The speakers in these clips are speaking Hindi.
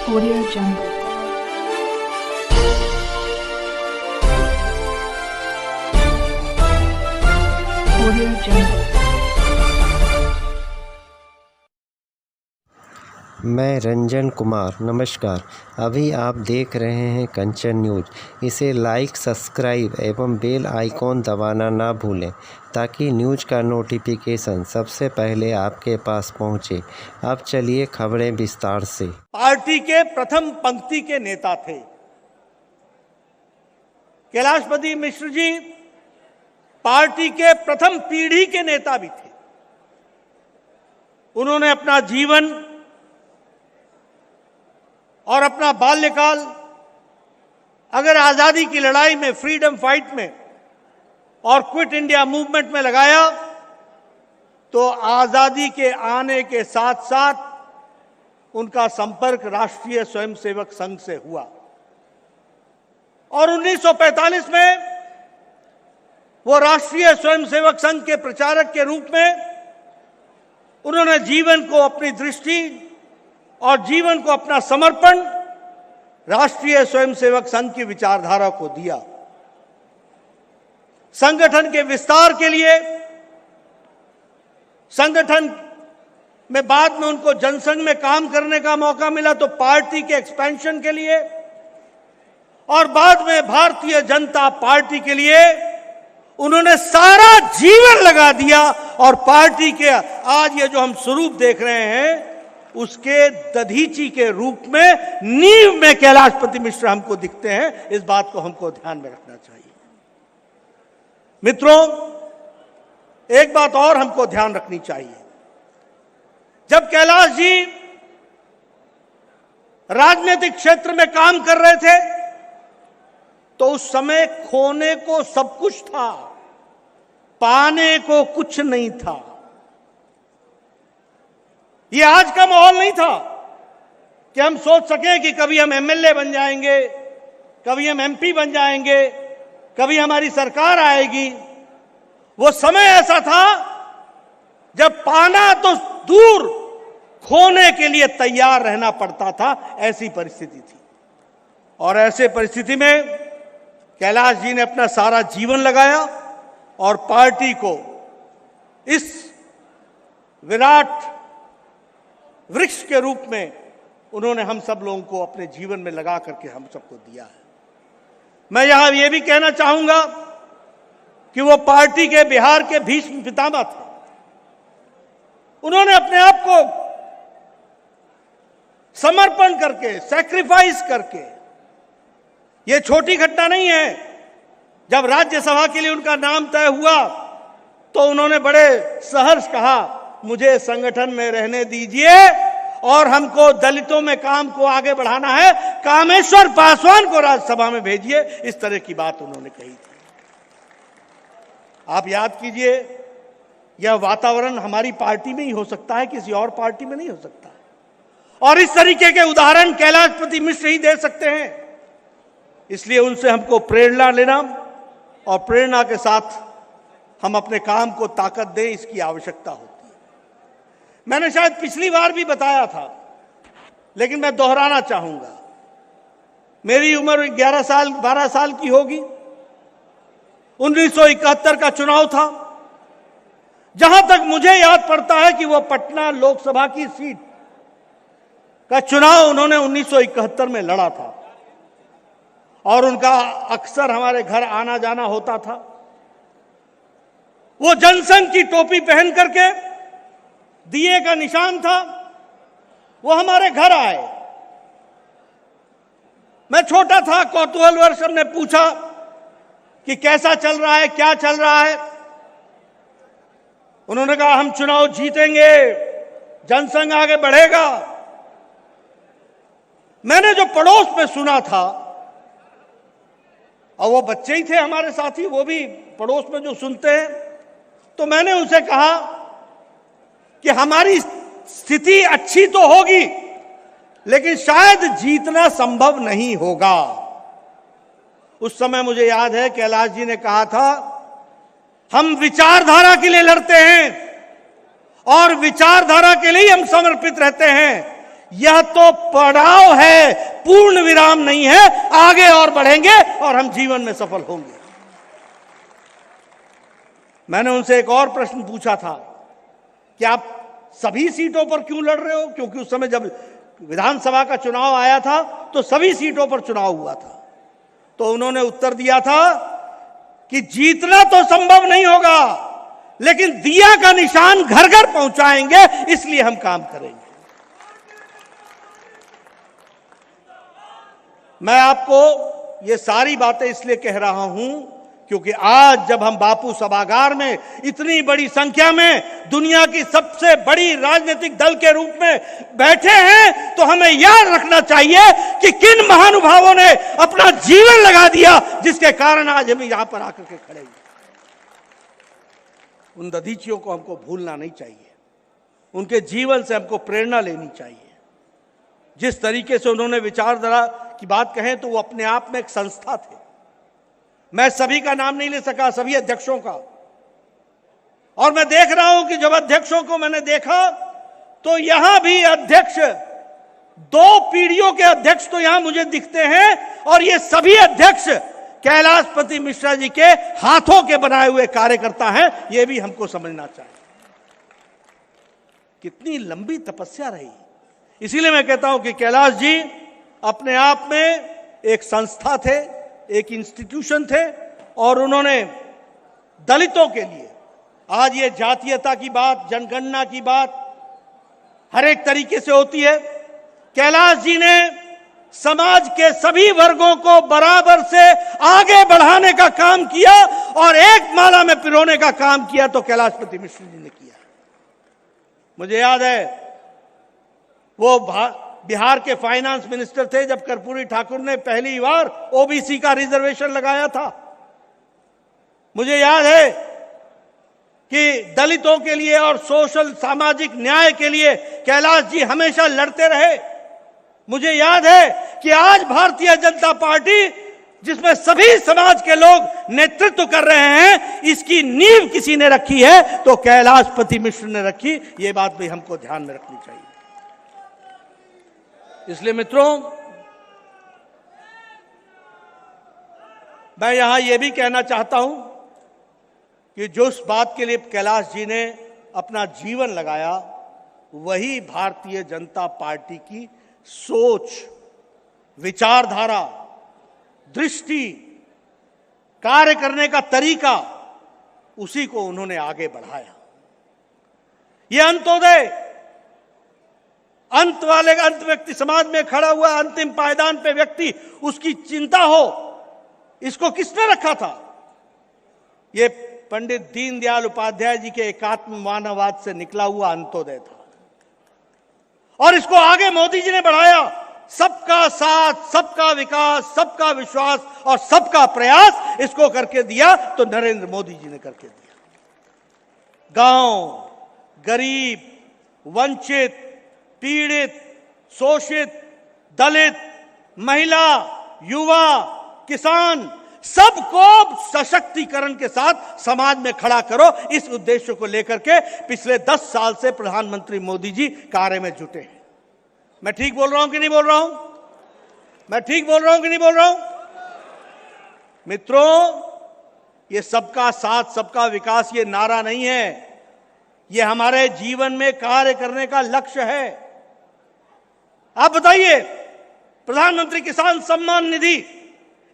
Audio Jungle. Audio Jungle. मैं रंजन कुमार, नमस्कार। अभी आप देख रहे हैं कंचन न्यूज़। इसे लाइक, सब्सक्राइब एवं बेल आइकॉन दबाना ना भूलें ताकि न्यूज़ का नोटिफिकेशन सबसे पहले आपके पास पहुंचे। अब चलिए खबरें विस्तार से। पार्टी के प्रथम पंक्ति के नेता थे कैलाशपति मिश्र जी। पार्टी के प्रथम पीढ़ी के नेता भी थे। उन्होंने अपना जीवन और अपना बाल्यकाल अगर आजादी की लड़ाई में, फ्रीडम फाइट में और क्विट इंडिया मूवमेंट में लगाया तो आजादी के आने के साथ साथ उनका संपर्क राष्ट्रीय स्वयंसेवक संघ से हुआ और 1945 में वो राष्ट्रीय स्वयंसेवक संघ के प्रचारक के रूप में उन्होंने जीवन को, अपनी दृष्टि और जीवन को अपना समर्पण राष्ट्रीय स्वयंसेवक संघ की विचारधारा को दिया। संगठन के विस्तार के लिए, संगठन में बाद में उनको जनसंघ में काम करने का मौका मिला तो पार्टी के एक्सपेंशन के लिए और बाद में भारतीय जनता पार्टी के लिए उन्होंने सारा जीवन लगा दिया और पार्टी के आज ये जो हम स्वरूप देख रहे हैं उसके दधीची के रूप में, नींव में कैलाशपति मिश्र हमको दिखते हैं। इस बात को हमको ध्यान में रखना चाहिए। मित्रों, एक बात और हमको ध्यान रखनी चाहिए। जब कैलाश जी राजनीतिक क्षेत्र में काम कर रहे थे तो उस समय खोने को सब कुछ था, पाने को कुछ नहीं था। ये आज का माहौल नहीं था कि हम सोच सके कि कभी हम एमएलए बन जाएंगे, कभी हम एमपी बन जाएंगे, कभी हमारी सरकार आएगी। वो समय ऐसा था जब पाना तो दूर, खोने के लिए तैयार रहना पड़ता था। ऐसी परिस्थिति थी और ऐसे परिस्थिति में कैलाश जी ने अपना सारा जीवन लगाया और पार्टी को इस विराट वृक्ष के रूप में उन्होंने हम सब लोगों को अपने जीवन में लगा करके हम सबको दिया है। मैं यहां यह भी कहना चाहूंगा कि वो पार्टी के बिहार के भीष्म पितामह थे। उन्होंने अपने आप को समर्पण करके, सैक्रिफाइस करके, ये छोटी घटना नहीं है। जब राज्यसभा के लिए उनका नाम तय हुआ तो उन्होंने बड़े सहर्ष कहा, मुझे संगठन में रहने दीजिए और हमको दलितों में काम को आगे बढ़ाना है, कामेश्वर पासवान को राज्यसभा में भेजिए। इस तरह की बात उन्होंने कही थी। आप याद कीजिए, यह वातावरण हमारी पार्टी में ही हो सकता है, किसी और पार्टी में नहीं हो सकता। और इस तरीके के उदाहरण कैलाशपति मिश्र ही दे सकते हैं। इसलिए उनसे हमको प्रेरणा लेना और प्रेरणा के साथ हम अपने काम को ताकत दें, इसकी आवश्यकता होती है। मैंने शायद पिछली बार भी बताया था, लेकिन मैं दोहराना चाहूंगा। मेरी उम्र 11 साल 12 साल की होगी। 1971 का चुनाव था। जहां तक मुझे याद पड़ता है कि वो पटना लोकसभा की सीट का चुनाव उन्होंने 1971 में लड़ा था और उनका अक्सर हमारे घर आना जाना होता था। वो जनसंघ की टोपी पहन करके, दिए का निशान था, वो हमारे घर आए। मैं छोटा था, कौतूहलवश हमने पूछा कि कैसा चल रहा है, क्या चल रहा है। उन्होंने कहा हम चुनाव जीतेंगे, जनसंघ आगे बढ़ेगा। मैंने जो पड़ोस में सुना था, और वो बच्चे ही थे हमारे साथी, वो भी पड़ोस में जो सुनते हैं, तो मैंने उनसे कहा कि हमारी स्थिति अच्छी तो होगी लेकिन शायद जीतना संभव नहीं होगा। उस समय मुझे याद है कैलाश जी ने कहा था, हम विचारधारा के लिए लड़ते हैं और विचारधारा के लिए हम समर्पित रहते हैं। यह तो पड़ाव है, पूर्ण विराम नहीं है। आगे और बढ़ेंगे और हम जीवन में सफल होंगे। मैंने उनसे एक और प्रश्न पूछा था कि आप सभी सीटों पर क्यों लड़ रहे हो, क्योंकि उस समय जब विधानसभा का चुनाव आया था तो सभी सीटों पर चुनाव हुआ था। तो उन्होंने उत्तर दिया था कि जीतना तो संभव नहीं होगा, लेकिन दिया का निशान घर घर पहुंचाएंगे, इसलिए हम काम करेंगे। मैं आपको ये सारी बातें इसलिए कह रहा हूं क्योंकि आज जब हम बापू सभागार में इतनी बड़ी संख्या में दुनिया की सबसे बड़ी राजनीतिक दल के रूप में बैठे हैं, तो हमें याद रखना चाहिए कि किन महानुभावों ने अपना जीवन लगा दिया, जिसके कारण आज हम यहां पर आकर के खड़े हैं। उन दधीचियों को हमको भूलना नहीं चाहिए, उनके जीवन से हमको प्रेरणा लेनी चाहिए। जिस तरीके से उन्होंने विचारधारा की बात कहें तो वो अपने आप में एक संस्था थे। मैं सभी का नाम नहीं ले सका, सभी अध्यक्षों का, और मैं देख रहा हूं कि जब अध्यक्षों को मैंने देखा तो यहां भी अध्यक्ष, 2 पीढ़ियों के अध्यक्ष तो यहां मुझे दिखते हैं, और ये सभी अध्यक्ष कैलाशपति मिश्रा जी के हाथों के बनाए हुए कार्यकर्ता हैं। ये भी हमको समझना चाहिए। कितनी लंबी तपस्या रही। इसीलिए मैं कहता हूं कि कैलाश जी अपने आप में एक संस्था थे, एक इंस्टीट्यूशन थे, और उन्होंने दलितों के लिए आज ये जातीयता की बात, जनगणना की बात हर एक तरीके से होती है। कैलाश जी ने समाज के सभी वर्गों को बराबर से आगे बढ़ाने का काम किया और एक माला में पिरोने का काम किया, तो कैलाशपति मिश्र जी ने किया। मुझे याद है वो बिहार के फाइनेंस मिनिस्टर थे जब कर्पूरी ठाकुर ने पहली बार ओबीसी का रिजर्वेशन लगाया था। मुझे याद है कि दलितों के लिए और सोशल सामाजिक न्याय के लिए कैलाश जी हमेशा लड़ते रहे। मुझे याद है कि आज भारतीय जनता पार्टी, जिसमें सभी समाज के लोग नेतृत्व कर रहे हैं, इसकी नींव किसी ने रखी है तो कैलाशपति मिश्र ने रखी। ये बात भी हमको ध्यान में रखनी चाहिए। इसलिए मित्रों, मैं यहां यह भी कहना चाहता हूं कि जो उस बात के लिए कैलाश जी ने अपना जीवन लगाया, वही भारतीय जनता पार्टी की सोच, विचारधारा, दृष्टि, कार्य करने का तरीका, उसी को उन्होंने आगे बढ़ाया। यह अंत्योदय, अंत वाले अंत व्यक्ति, समाज में खड़ा हुआ अंतिम पायदान पे व्यक्ति, उसकी चिंता हो, इसको किसने रखा था? ये पंडित दीनदयाल उपाध्याय जी के एकात्म मानववाद से निकला हुआ अंत्योदय था, और इसको आगे मोदी जी ने बढ़ाया। सबका साथ, सबका विकास, सबका विश्वास और सबका प्रयास, इसको करके दिया तो नरेंद्र मोदी जी ने करके दिया। गांव, गरीब, वंचित, पीड़ित, शोषित, दलित, महिला, युवा, किसान, सबको सशक्तिकरण के साथ समाज में खड़ा करो, इस उद्देश्य को लेकर के पिछले 10 साल से प्रधानमंत्री मोदी जी कार्य में जुटे हैं। मैं ठीक बोल रहा हूं कि नहीं बोल रहा हूं? मैं ठीक बोल रहा हूं कि नहीं बोल रहा हूं? मित्रों, ये सबका साथ, सबका विकास ये नारा नहीं है, ये हमारे जीवन में कार्य करने का लक्ष्य है। आप बताइए, प्रधानमंत्री किसान सम्मान निधि,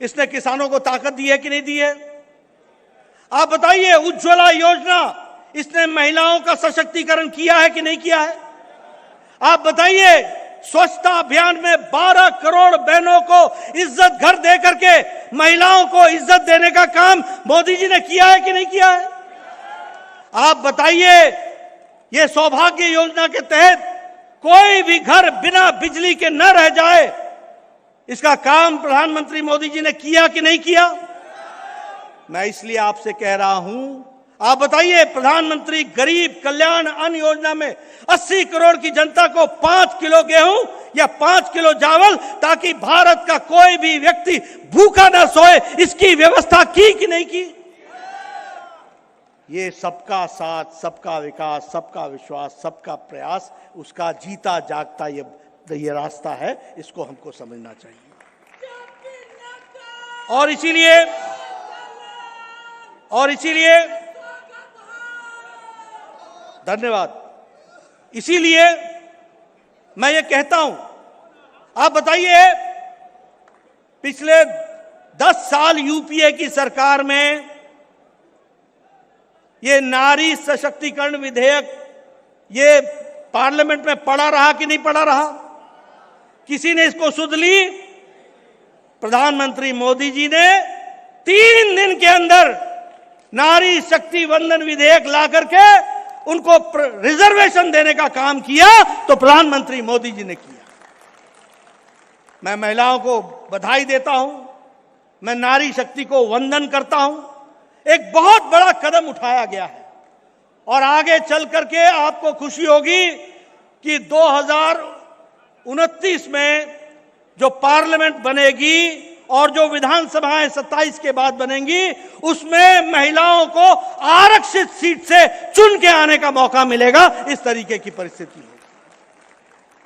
इसने किसानों को ताकत दी है कि नहीं दी है? आप बताइए, उज्ज्वला योजना, इसने महिलाओं का सशक्तिकरण किया है कि नहीं किया है? आप बताइए, स्वच्छता अभियान में 12 करोड़ बहनों को इज्जत घर दे करके महिलाओं को इज्जत देने का काम मोदी जी ने किया है कि नहीं किया है? आप बताइए, ये सौभाग्य योजना के तहत कोई भी घर बिना बिजली के न रह जाए, इसका काम प्रधानमंत्री मोदी जी ने किया कि नहीं किया? मैं इसलिए आपसे कह रहा हूं, आप बताइए, प्रधानमंत्री गरीब कल्याण अन्न योजना में 80 करोड़ की जनता को 5 किलो गेहूं या 5 किलो चावल, ताकि भारत का कोई भी व्यक्ति भूखा न सोए, इसकी व्यवस्था की कि नहीं की? ये सबका साथ, सबका विकास, सबका विश्वास, सबका प्रयास, उसका जीता जागता ये ये रास्ता है, इसको हमको समझना चाहिए। और इसीलिए धन्यवाद। इसीलिए मैं ये कहता हूं, आप बताइए, पिछले 10 साल यूपीए की सरकार में ये नारी सशक्तिकरण विधेयक ये पार्लियामेंट में पड़ा रहा कि नहीं पड़ा रहा? किसी ने इसको सुध ली? प्रधानमंत्री मोदी जी ने 3 दिन के अंदर नारी शक्ति वंदन विधेयक ला करके उनको रिजर्वेशन देने का काम किया, तो प्रधानमंत्री मोदी जी ने किया। मैं महिलाओं को बधाई देता हूं, मैं नारी शक्ति को वंदन करता हूं। एक बहुत बड़ा कदम उठाया गया है और आगे चल करके आपको खुशी होगी कि 2029 में जो पार्लियामेंट बनेगी और जो विधानसभाएं 27 के बाद बनेंगी, उसमें महिलाओं को आरक्षित सीट से चुन के आने का मौका मिलेगा। इस तरीके की परिस्थिति होगी।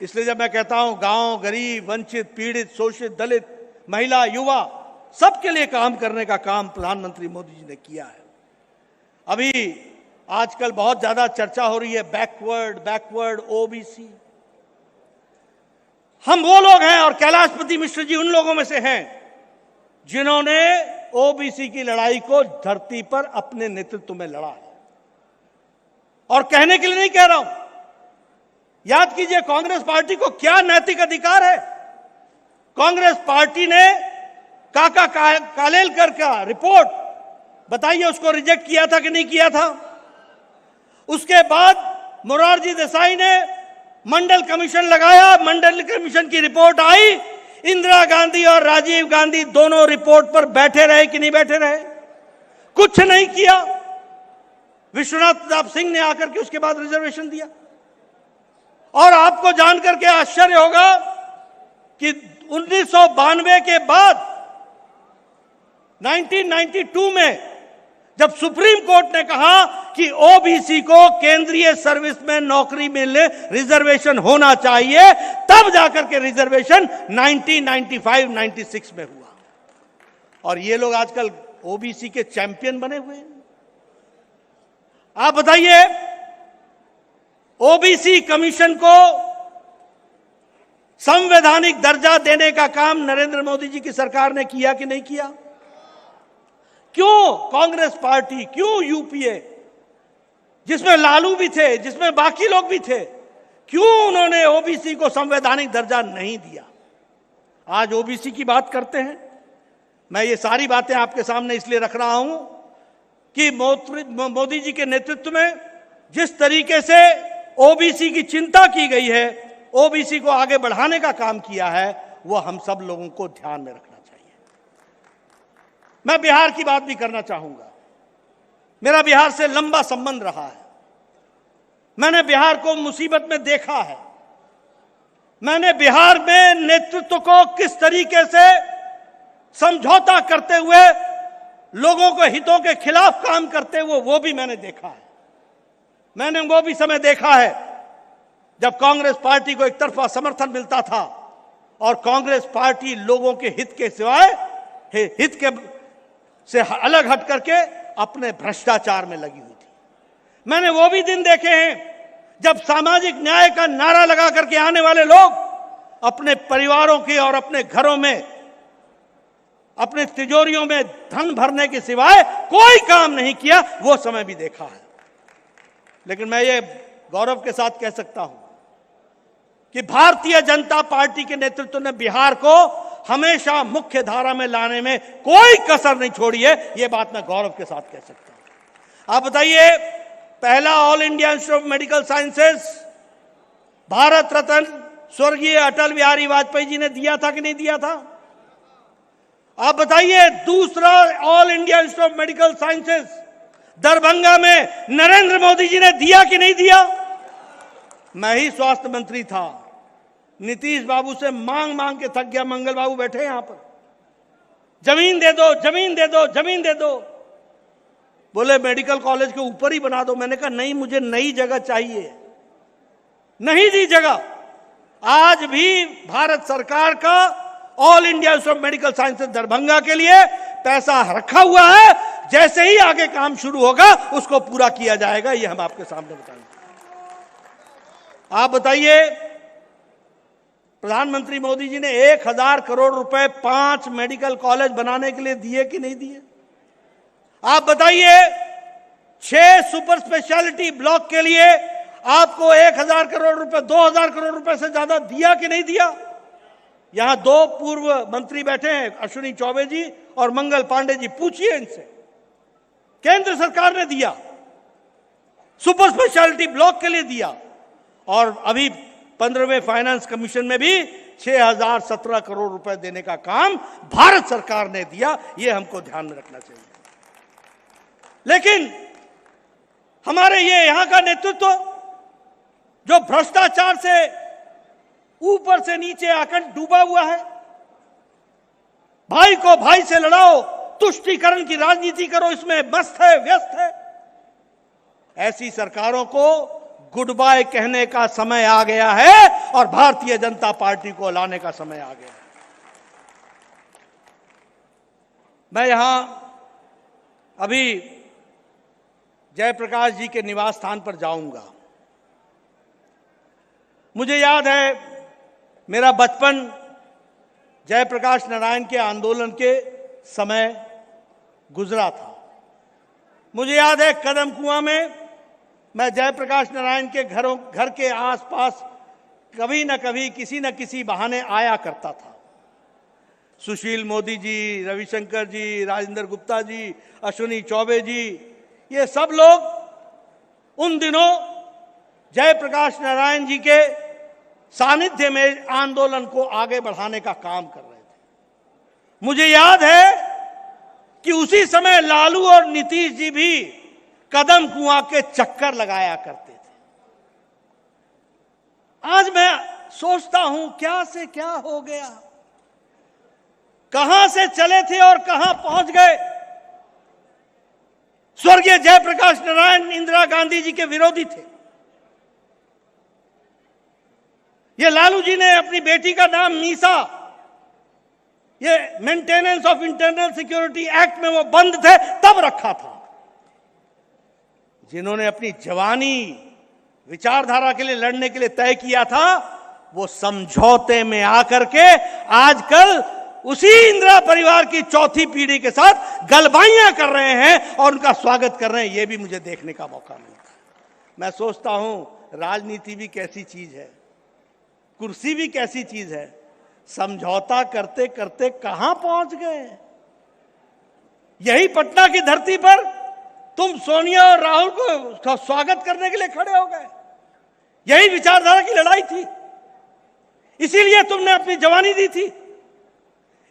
इसलिए जब मैं कहता हूं गांव, गरीब, वंचित, पीड़ित, शोषित, दलित, महिला, युवा, सबके लिए काम करने का काम प्रधानमंत्री मोदी जी ने किया है। अभी आजकल बहुत ज्यादा चर्चा हो रही है बैकवर्ड ओबीसी। हम वो लोग हैं और कैलाशपति मिश्र जी उन लोगों में से हैं जिन्होंने ओबीसी की लड़ाई को धरती पर अपने नेतृत्व में लड़ा है। और कहने के लिए नहीं कह रहा हूं, याद कीजिए कांग्रेस पार्टी को क्या नैतिक अधिकार है। कांग्रेस पार्टी ने काका कालेलकर का रिपोर्ट बताइए, उसको रिजेक्ट किया था कि नहीं किया था? उसके बाद मोरारजी देसाई ने मंडल कमीशन लगाया, मंडल कमीशन की रिपोर्ट आई। इंदिरा गांधी और राजीव गांधी दोनों रिपोर्ट पर बैठे रहे कि नहीं बैठे रहे? कुछ नहीं किया। विश्वनाथ प्रताप सिंह ने आकर के उसके बाद रिजर्वेशन दिया। और आपको जानकर के आश्चर्य होगा कि 1992 के बाद 1992 में जब सुप्रीम कोर्ट ने कहा कि ओबीसी को केंद्रीय सर्विस में नौकरी मिलने रिजर्वेशन होना चाहिए, तब जाकर के रिजर्वेशन 1995-96 में हुआ। और ये लोग आजकल ओबीसी के चैंपियन बने हुए हैं। आप बताइए, ओबीसी कमीशन को संवैधानिक दर्जा देने का काम नरेंद्र मोदी जी की सरकार ने किया कि नहीं किया? क्यों कांग्रेस पार्टी, क्यों यूपीए, जिसमें लालू भी थे, जिसमें बाकी लोग भी थे, क्यों उन्होंने ओबीसी को संवैधानिक दर्जा नहीं दिया? आज ओबीसी की बात करते हैं। मैं ये सारी बातें आपके सामने इसलिए रख रहा हूं कि मोदी जी के नेतृत्व में जिस तरीके से ओबीसी की चिंता की गई है, ओबीसी को आगे बढ़ाने का काम किया है, वो हम सब लोगों को ध्यान में रखना चाहिए। मैं बिहार की बात भी करना चाहूंगा। मेरा बिहार से लंबा संबंध रहा है। मैंने बिहार को मुसीबत में देखा है। मैंने बिहार में नेतृत्व को किस तरीके से समझौता करते हुए लोगों के हितों के खिलाफ काम करते हुए वो भी मैंने देखा है। मैंने वो भी समय देखा है जब कांग्रेस पार्टी को एक तरफा समर्थन मिलता था और कांग्रेस पार्टी लोगों के हित के सिवाय हित के से अलग हट करके अपने भ्रष्टाचार में लगी हुई थी। मैंने वो भी दिन देखे हैं जब सामाजिक न्याय का नारा लगा करके आने वाले लोग अपने परिवारों के और अपने घरों में, अपने तिजोरियों में धन भरने के सिवाय कोई काम नहीं किया। वो समय भी देखा है। लेकिन मैं ये गौरव के साथ कह सकता हूं कि भारतीय जनता पार्टी के नेतृत्व ने बिहार को हमेशा मुख्य धारा में लाने में कोई कसर नहीं छोड़ी है। यह बात मैं गौरव के साथ कह सकता हूं। आप बताइए, पहला All India Institute of Medical Sciences Bharat Ratna स्वर्गीय अटल बिहारी वाजपेयी जी ने दिया था कि नहीं दिया था? आप बताइए, दूसरा all India Institute of Medical sciences Darbhanga में नरेंद्र मोदी जी ने दिया कि नहीं दिया? मैं ही स्वास्थ्य मंत्री था, नीतीश बाबू से मांग मांग के थक गया। मंगल बाबू बैठे यहां पर, जमीन दे दो, जमीन दे दो, जमीन दे दो। बोले मेडिकल कॉलेज के ऊपर ही बना दो। मैंने कहा नहीं, मुझे नई जगह चाहिए। नहीं दी जगह। आज भी भारत सरकार का all India Institute of medical sciences Darbhanga के लिए पैसा रखा हुआ है। जैसे ही आगे काम शुरू होगा उसको पूरा किया जाएगा, ये हम आपके सामने बताएंगे। आप बताइए, प्रधानमंत्री मोदी जी ने 1000 करोड़ रुपए 5 मेडिकल कॉलेज बनाने के लिए दिए कि नहीं दिए? आप बताइए, 6 सुपर स्पेशलिटी ब्लॉक के लिए आपको 1000 करोड़ रुपए 2000 करोड़ रुपए से ज्यादा दिया कि नहीं दिया? यहां 2 पूर्व मंत्री बैठे हैं, अश्विनी चौबे जी और मंगल पांडे जी, पूछिए इनसे। केंद्र सरकार ने दिया, सुपर स्पेशलिटी ब्लॉक के लिए दिया, और अभी 15वें फाइनेंस कमीशन में भी 6017 करोड़ रुपए देने का काम भारत सरकार ने दिया। यह हमको ध्यान में रखना चाहिए। लेकिन हमारे ये यहां का नेतृत्व जो भ्रष्टाचार से ऊपर से नीचे आकर डूबा हुआ है, भाई को भाई से लड़ाओ, तुष्टीकरण की राजनीति करो, इसमें मस्त है, व्यस्त है। ऐसी सरकारों को गुड बाय कहने का समय आ गया है और भारतीय जनता पार्टी को लाने का समय आ गया है। मैं यहां अभी जयप्रकाश जी के निवास स्थान पर जाऊंगा। मुझे याद है, मेरा बचपन जयप्रकाश नारायण के आंदोलन के समय गुजरा था। मुझे याद है, कदम कुआं में मैं जयप्रकाश नारायण के घर के आसपास कभी न कभी किसी न किसी बहाने आया करता था। सुशील मोदी जी, रविशंकर जी, राजेंद्र गुप्ता जी, अश्विनी चौबे जी, ये सब लोग उन दिनों जयप्रकाश नारायण जी के सानिध्य में आंदोलन को आगे बढ़ाने का काम कर रहे थे। मुझे याद है कि उसी समय लालू और नीतीश जी भी कदम कुआं के चक्कर लगाया करते थे। आज मैं सोचता हूं, क्या से क्या हो गया, कहां से चले थे और कहां पहुंच गए। स्वर्गीय जयप्रकाश नारायण इंदिरा गांधी जी के विरोधी थे। ये लालू जी ने अपनी बेटी का नाम मीसा, ये maintenance of internal security act में वो बंद थे तब रखा था। जिन्होंने अपनी जवानी विचारधारा के लिए लड़ने के लिए तय किया था, वो समझौते में आकर के आजकल उसी इंदिरा परिवार की चौथी पीढ़ी के साथ गलबाइयां कर रहे हैं और उनका स्वागत कर रहे हैं। ये भी मुझे देखने का मौका मिलता है। मैं सोचता हूं, राजनीति भी कैसी चीज है, कुर्सी भी कैसी चीज है। समझौता करते करते कहां पहुंच गए। यही पटना की धरती पर तुम सोनिया और राहुल को स्वागत करने के लिए खड़े हो गए। यही विचारधारा की लड़ाई थी, इसीलिए तुमने अपनी जवानी दी थी,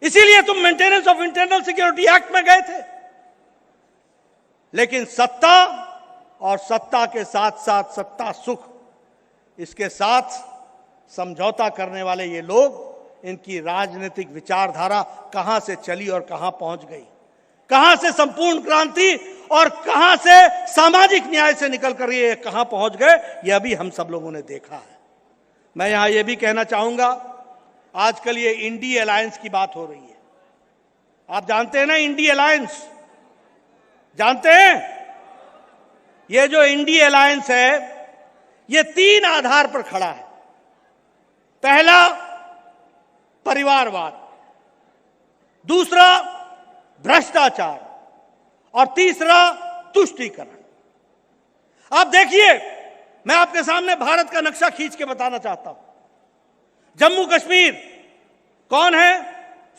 इसीलिए तुम maintenance of internal security act में गए थे। लेकिन सत्ता और सत्ता के साथ साथ सत्ता सुख, इसके साथ समझौता करने वाले ये लोग, इनकी राजनीतिक विचारधारा कहां से चली और कहां पहुंच गई, कहां से संपूर्ण क्रांति और कहां से सामाजिक न्याय से निकल कर ये कहां पहुंच गए, यह भी हम सब लोगों ने देखा है। मैं यहां यह भी कहना चाहूंगा, आजकल ये इंडी अलायंस की बात हो रही है। आप जानते हैं ना इंडी अलायंस, जानते हैं? ये जो इंडी अलायंस है, ये 3 आधार पर खड़ा है। पहला परिवारवाद, दूसरा भ्रष्टाचार और तीसरा तुष्टीकरण। आप देखिए, मैं आपके सामने भारत का नक्शा खींच के बताना चाहता हूं। जम्मू कश्मीर कौन है?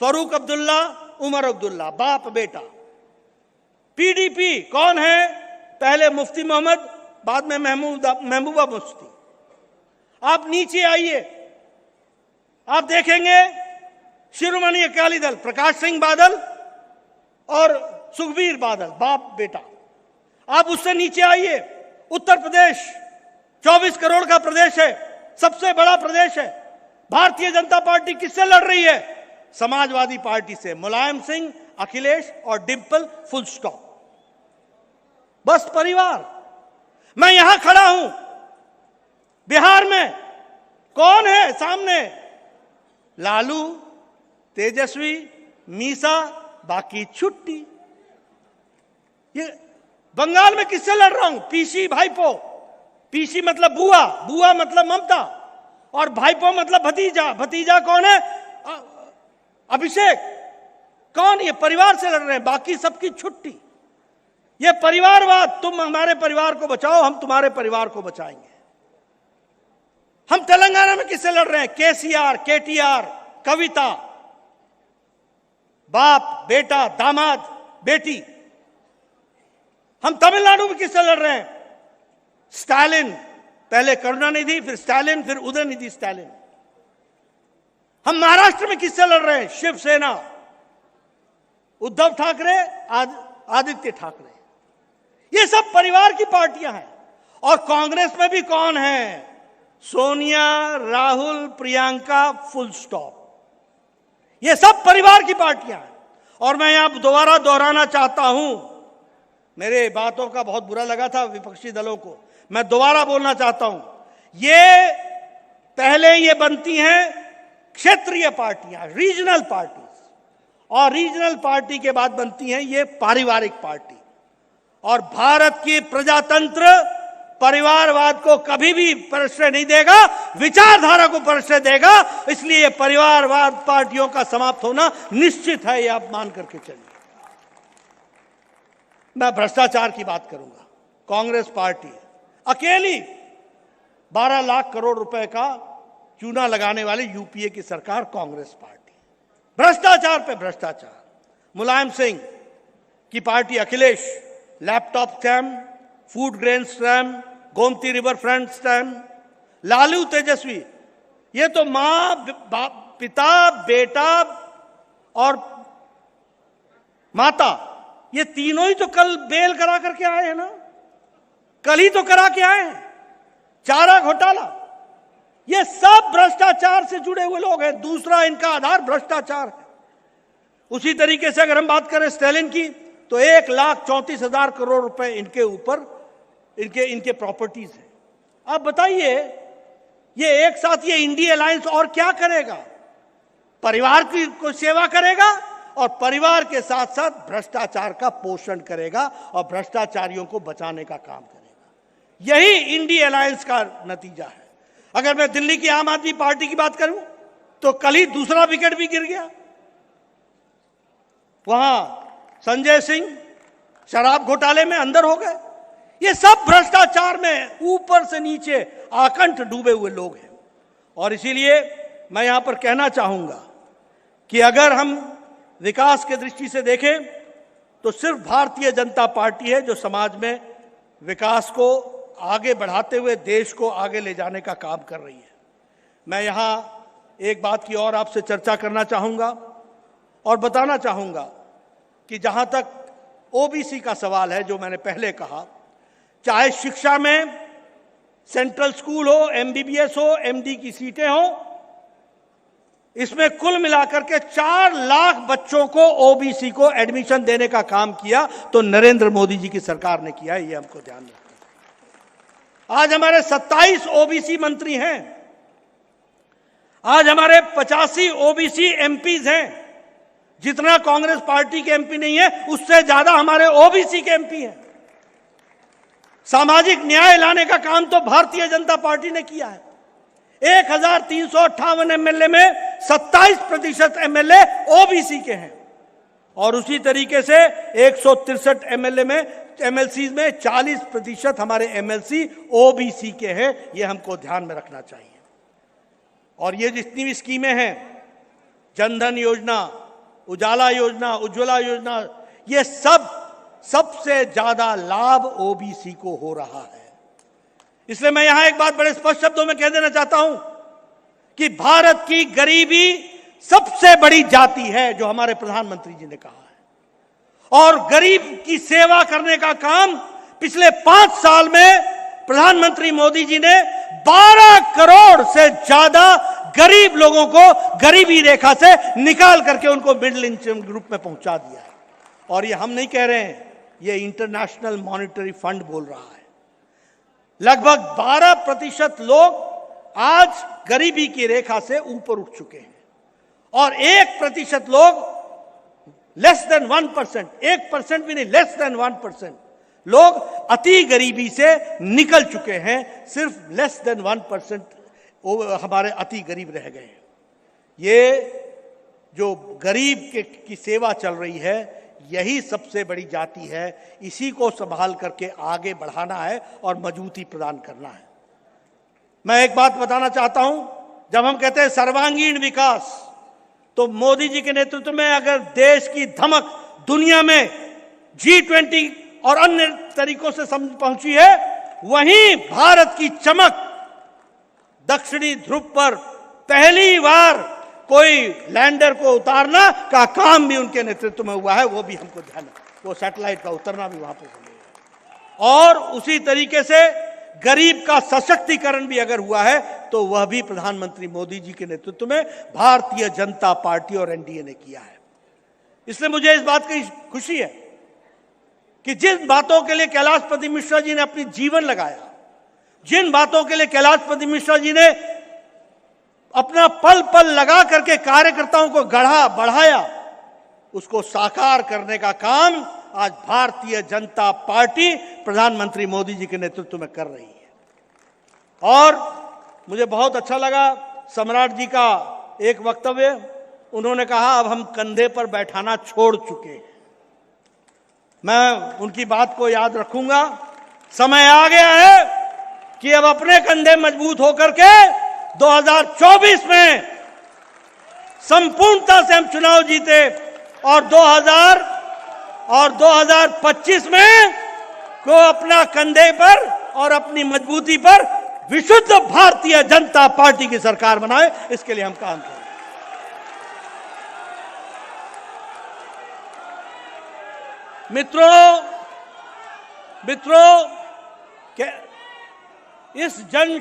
फारूक अब्दुल्ला, उमर अब्दुल्ला, बाप बेटा। पीडीपी कौन है? पहले मुफ्ती मोहम्मद, बाद में महबूबा मुफ्ती। आप नीचे आइए, आप देखेंगे शिरोमणि अकाली दल, प्रकाश सिंह बादल और सुखबीर बादल, बाप बेटा। आप उससे नीचे आइए, उत्तर प्रदेश 24 करोड़ का प्रदेश है, सबसे बड़ा प्रदेश है। भारतीय जनता पार्टी किससे लड़ रही है? समाजवादी पार्टी से, मुलायम सिंह, अखिलेश और डिंपल, फुल स्टॉप। बस परिवार। मैं यहां खड़ा हूं बिहार में, कौन है सामने? लालू, तेजस्वी, मीसा, बाकी छुट्टी। ये बंगाल में किससे लड़ रहा हूं? पीसी भाईपो। पीसी मतलब बुआ, बुआ मतलब ममता, और भाईपो मतलब भतीजा। भतीजा कौन है? अभिषेक। कौन? ये परिवार से लड़ रहे हैं, बाकी सबकी छुट्टी। ये परिवारवाद। तुम हमारे परिवार को बचाओ, हम तुम्हारे परिवार को बचाएंगे। हम तेलंगाना में किससे लड़ रहे हैं? केसीआर, केटीआर, कविता, बाप, बेटा, दामाद, बेटी। हम तमिलनाडु में किससे लड़ रहे हैं? स्टालिन, पहले करुणानिधि, फिर स्टालिन, फिर उदयनिधि स्टालिन। हम महाराष्ट्र में किससे लड़ रहे हैं? शिवसेना, उद्धव ठाकरे, आदित्य ठाकरे। ये सब परिवार की पार्टियां हैं। और कांग्रेस में भी कौन है? Sonia, Rahul, Priyanka, full stop. ये सब परिवार की पार्टियां हैं। और मैं यहां दोबारा दोहराना चाहता हूं, मेरे बातों का बहुत बुरा लगा था विपक्षी दलों को, मैं दोबारा बोलना चाहता हूं, ये पहले ये बनती हैं क्षेत्रीय पार्टियां, रीजनल पार्टीज, और रीजनल पार्टी के बाद बनती हैं ये पारिवारिक पार्टी। और भारत की प्रजातंत्र परिवारवाद को कभी भी प्रश्रय नहीं देगा, विचारधारा को प्रश्रय देगा। इसलिए परिवारवाद पार्टियों का समाप्त होना निश्चित है, ये आप मान करके चलिए। मैं भ्रष्टाचार की बात करूंगा। कांग्रेस पार्टी अकेली 12 लाख करोड़ रुपए का चूना लगाने वाली यूपीए की सरकार कांग्रेस पार्टी। भ्रष्टाचार पे भ्रष्टाचार। मुलायम सिंह की party Akhilesh, laptop scam, food grain scam, Gomti river front scam. Lalu, Tejashwi, ये तो मां, पिता, बेटा और माता, ये तीनों ही तो कल बेल करा करके आए हैं ना, कल ही तो करा के आए हैं। चारा घोटाला, ये सब भ्रष्टाचार से जुड़े हुए लोग हैं। दूसरा इनका आधार भ्रष्टाचार है। उसी तरीके से अगर हम बात करें स्टालिन की, तो 1,34,000 करोड़ रुपए इनके ऊपर इनके प्रॉपर्टीज है। आप बताइए, ये एक साथ ये इंडिया अलायंस और क्या करेगा? परिवार की को सेवा करेगा और परिवार के साथ साथ भ्रष्टाचार का पोषण करेगा और भ्रष्टाचारियों को बचाने का काम करेगा। यही इंडिया अलायंस का नतीजा है। अगर मैं दिल्ली की आम आदमी पार्टी की बात करूं, तो कल ही दूसरा विकेट भी गिर गया। वहां संजय सिंह शराब घोटाले में अंदर हो गए। ये सब भ्रष्टाचार में ऊपर से नीचे आकंठ डूबे हुए लोग हैं। और इसीलिए मैं यहां पर कहना चाहूंगा कि अगर हम विकास के दृष्टि से देखें, तो सिर्फ भारतीय जनता पार्टी है जो समाज में विकास को आगे बढ़ाते हुए देश को आगे ले जाने का काम कर रही है। मैं यहां एक बात की और आपसे चर्चा करना चाहूंगा और बताना चाहूंगा कि जहां तक ओबीसी का सवाल है, जो मैंने पहले कहा, चाहे शिक्षा में सेंट्रल स्कूल हो, एमबीबीएस हो, एमडी की सीटें हो, इसमें कुल मिलाकर के 4 लाख बच्चों को ओबीसी को एडमिशन देने का काम किया तो नरेंद्र मोदी जी की सरकार ने किया है। ये हमको ध्यान रखना। आज हमारे 27 ओबीसी मंत्री हैं। आज हमारे 85 ओबीसी एमपीज हैं। जितना कांग्रेस पार्टी के एमपी नहीं है, उससे ज्यादा हमारे ओबीसी के एमपी हैं। सामाजिक न्याय लाने का काम तो भारतीय जनता पार्टी ने किया है। 1358 एमएलए में 27% एमएलए ओबीसी के हैं और उसी तरीके से 163 एमएलए में एमएलसी में 40% हमारे एमएलसी ओबीसी के हैं। यह हमको ध्यान में रखना चाहिए। और ये जितनी भी स्कीमें हैं, जनधन योजना, उजाला योजना, उज्ज्वला योजना, ये सबसे ज्यादा लाभ ओबीसी को हो रहा है। इसलिए मैं यहां एक बात बड़े स्पष्ट शब्दों में कह देना चाहता हूं कि भारत की गरीबी सबसे बड़ी जाति है, जो हमारे प्रधानमंत्री जी ने कहा है। और गरीब की सेवा करने का काम पिछले 5 साल में प्रधानमंत्री मोदी जी ने 12 करोड़ से ज्यादा गरीब लोगों को गरीबी रेखा से निकाल करके उनको मिडिल इनकम ग्रुप में पहुंचा दिया है। और ये हम नहीं कह रहे हैं, ये इंटरनेशनल मॉनिटरी फंड बोल रहा है। लगभग 12% लोग आज गरीबी की रेखा से ऊपर उठ चुके हैं और 1% लोग लेस देन 1%, 1% भी नहीं, लेस देन 1% लोग अति गरीबी से निकल चुके हैं। सिर्फ लेस देन 1% हमारे अति गरीब रह गए हैं। ये जो गरीब की सेवा चल रही है, यही सबसे बड़ी जाति है। इसी को संभाल करके आगे बढ़ाना है और मजबूती प्रदान करना है। मैं एक बात बताना चाहता हूं, जब हम कहते हैं सर्वांगीण विकास, तो मोदी जी के नेतृत्व में अगर देश की धमक दुनिया में G20 और अन्य तरीकों से पहुंची है, वहीं भारत की चमक दक्षिणी ध्रुव पर पहली बार कोई लैंडर को उतारना का काम भी उनके नेतृत्व में हुआ है। वो भी हमको ध्यान है, वो सैटेलाइट का उतरना भी वहां पर हुआ। और उसी तरीके से गरीब का सशक्तिकरण भी अगर हुआ है तो वह भी प्रधानमंत्री मोदी जी के नेतृत्व में भारतीय जनता पार्टी और एनडीए ने किया है। इसलिए मुझे इस बात की खुशी है कि जिन बातों के लिए कैलाशपति मिश्रा जी ने अपनी जीवन लगाया, जिन बातों के लिए कैलाशपति मिश्रा जी ने अपना पल पल लगा करके कार्यकर्ताओं को गढ़ा बढ़ाया, उसको साकार करने का काम आज भारतीय जनता पार्टी प्रधानमंत्री मोदी जी के नेतृत्व में कर रही है। और मुझे बहुत अच्छा लगा सम्राट जी का एक वक्तव्य। उन्होंने कहा अब हम कंधे पर बैठाना छोड़ चुके हैं। मैं उनकी बात को याद रखूंगा। समय आ गया है कि अब अपने कंधे मजबूत होकर के 2024 में संपूर्णता से हम चुनाव जीते और 2025 में को अपना कंधे पर और अपनी मजबूती पर विशुद्ध भारतीय जनता पार्टी की सरकार बनाए। इसके लिए हम काम करें। मित्रों, इस जन्म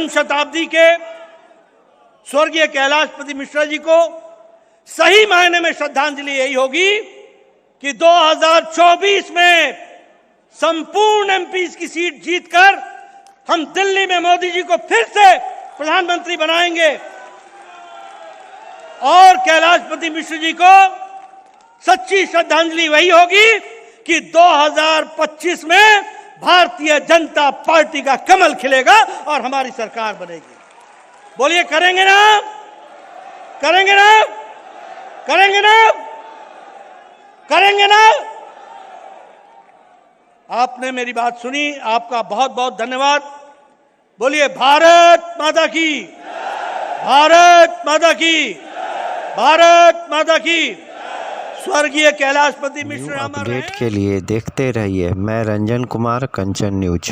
शताब्दी के स्वर्गीय कैलाशपति मिश्रा जी को सही मायने में श्रद्धांजलि यही होगी कि 2024 में संपूर्ण एमपीज की सीट जीतकर हम दिल्ली में मोदी जी को फिर से प्रधानमंत्री बनाएंगे और कैलाशपति मिश्र जी को सच्ची श्रद्धांजलि वही होगी कि 2025 में भारतीय जनता पार्टी का कमल खिलेगा और हमारी सरकार बनेगी। बोलिए, करेंगे ना? करेंगे ना? करेंगे ना? करेंगे ना? आपने मेरी बात सुनी, आपका बहुत बहुत धन्यवाद। बोलिए भारत माता की, भारत माता की, भारत माता की। स्वर्गीय कैलाशपति मिश्र अपडेट के लिए देखते रहिए मैं रंजन कुमार, कंचन न्यूज।